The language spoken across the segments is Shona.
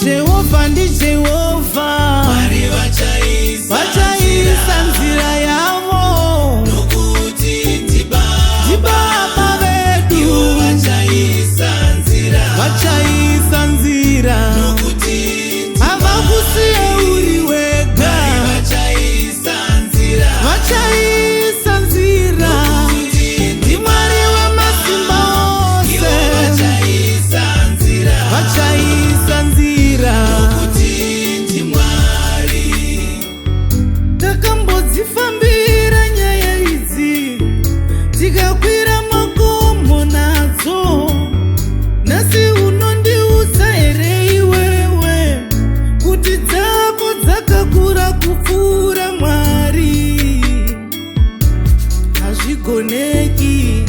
Jehovha ndi Jehovha, Mwari vachaisa nzira yavo, nokuti ndibaba vedu. ivo vachaisa nzira, nokuti havakusiye uri wega. vachaisa nzira, Vachaisa nzira, ndi Mwari wamasimba ose. ivo vachaisa nzira, Vachaisa nzira, nokuti ndimwari. takambodzifambira nyaya idzi, tikakwira makomo nadzo. Nhasi unondiudza here iwewe kuti dzako dzakakura kupfuura Mwari? Hazvigoneki.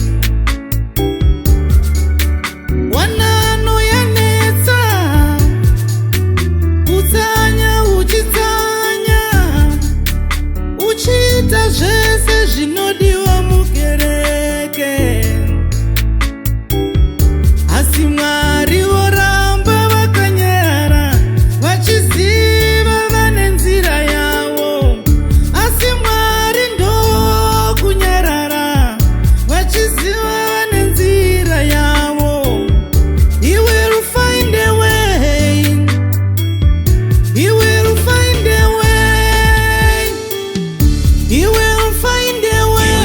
Wanano yanetsa, kutsanya uchitsanya, uchiita zvese zvinodiwa mukereke. Asi Mwari voramba vakanyarara, vachiziva vane nzira yavo. Asi Mwari ndokunyarara, vachiziva vane nzira yavo. He will find a way. He will find a way. He will find a way.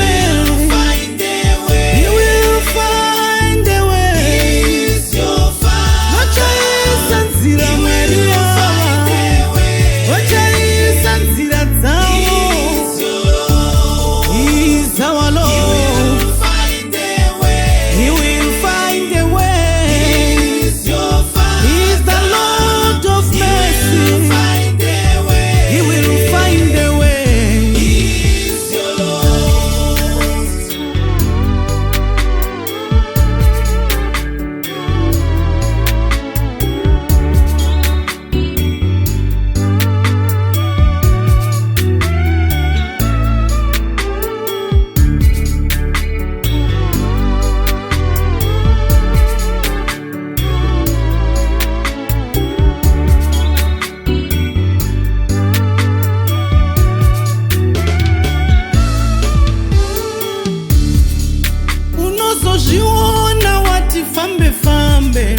Find a way. He will find a way. He's your Father. Vachaisa nzira Mwari Find wavo, a way. vachaisa nzira dzavo. He's your Lord. He's our Lord. Find a way. He will find a way. He's your Father. He's the Lord of mercy. Find a way. He will find a way. He's your Lord. Unozozviona wati fambe fambe,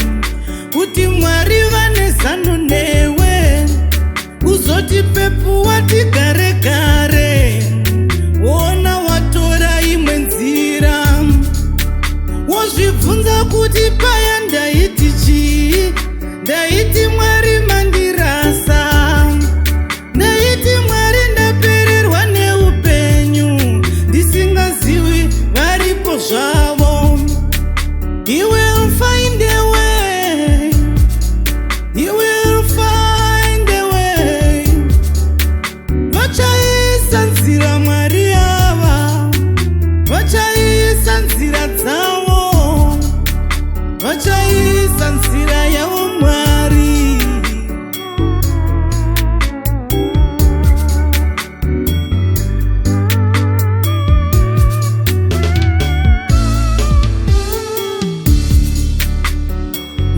kuti Mwari vane zano newe. Kuzoti pepu wati gare gare, wona watora imwe nzira. Wozvibvunza kuti paya ndaiti chii? Ndaiti Mwari mandirasa, ndaiti Mwari ndapererwa neupenyu, ndisingazivi varipo zvavo. He will find a way. He will find a way. Vachaisa nzira Mwari ava, vachaisa nzira dzavo, vachaisa nzira yavo Mwari.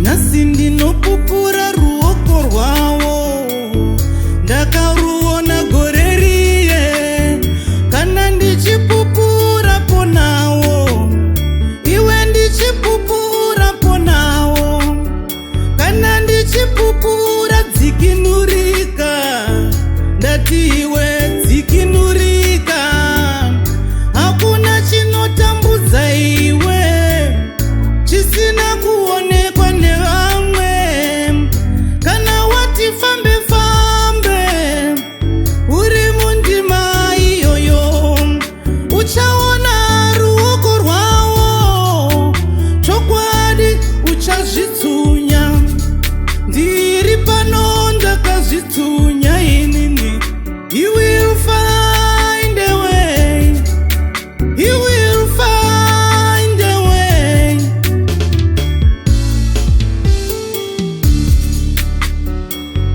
Nhasi ndinopupura ruoko rwavo, ndakaruona gore riye. Kana ndichipupurapo nawo, iwe ndichipupurapo nawo. Kana ndichipupura dzikinurika, ndati iwe dzikinurika. Hakuna chinotambudza iwe chisina kuonekwa nevamwe. Kana wati fambe fambe, uri mundima iyoyo, uchaona ruoko rwavo. Chokwadi uchazvitsunya, ndiri pano ndakazvitsunya inini. He will find a way. He will find a way.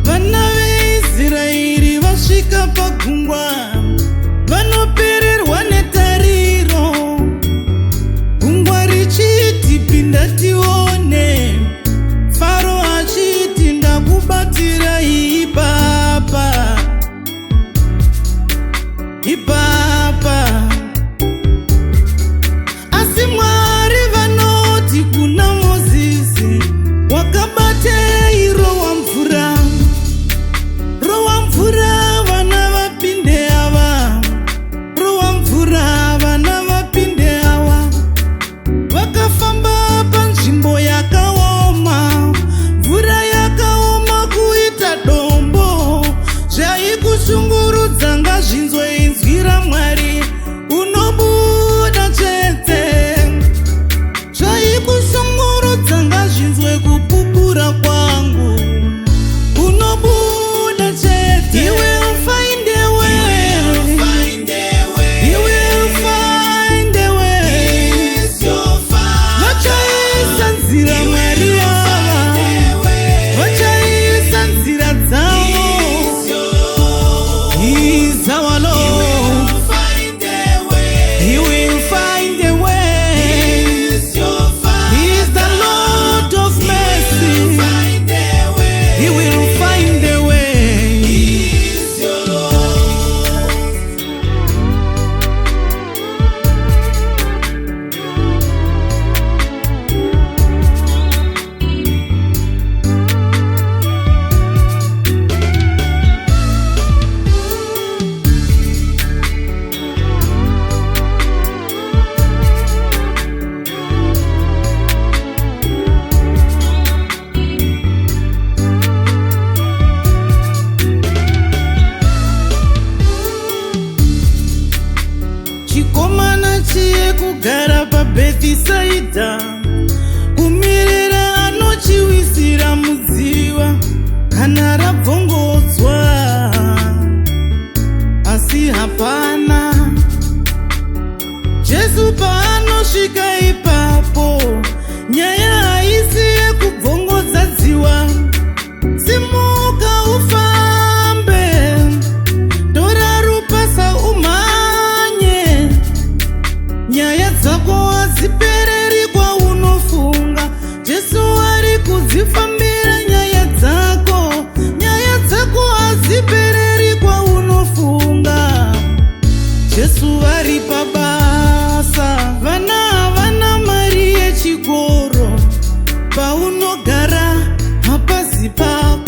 Vana veIsraeri vasvika pagungwa, vanopererwa netariro. Gungwa richiti pinda tione, Faro achiti ndakubati Bethsaida, kumirira anochiwisira mudziva kana rabvongodzwa, asi hapana. Jesu paanosvika ipapo, nyaya haisi yekubvongodza dziva. Simuka ufambe, tora rupasa umhanye, nyaya dzako hadzipereri kwaunofunga. Jesu ari kudzifambira nyaya dzako hadzipereri kwaunofunga. Jesu vari pabasa, vana havana mari yechikoro, paunogara hapazi pako.